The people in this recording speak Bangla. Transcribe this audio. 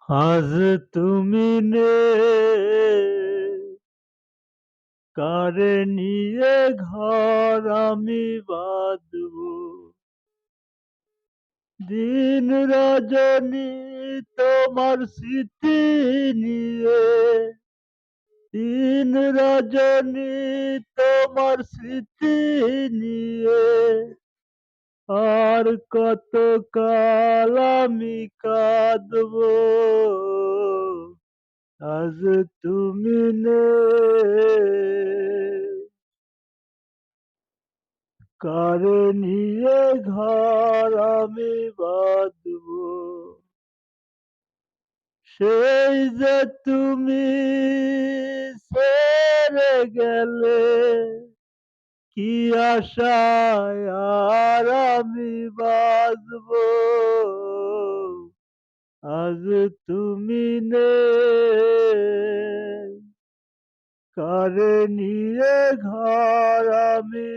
আজ তুমি নেই, কারে নিয়ে ঘর আমি বাঁধবো। দিন রজনী তোমার স্মৃতি নিয়ে, দিন রজনী তোমার স্মৃতি নিয়ে, আর কত কাল আমি কাঁদবো। আজ তুমি নেই, কারে নিয়ে ঘর আমি বাঁধবো। সেই যে তুমি ছেড়ে গেলে, কি আশায় আর আমি বাঁচবো। আজ তুমি নেই, কারে নিয়ে ঘর আমি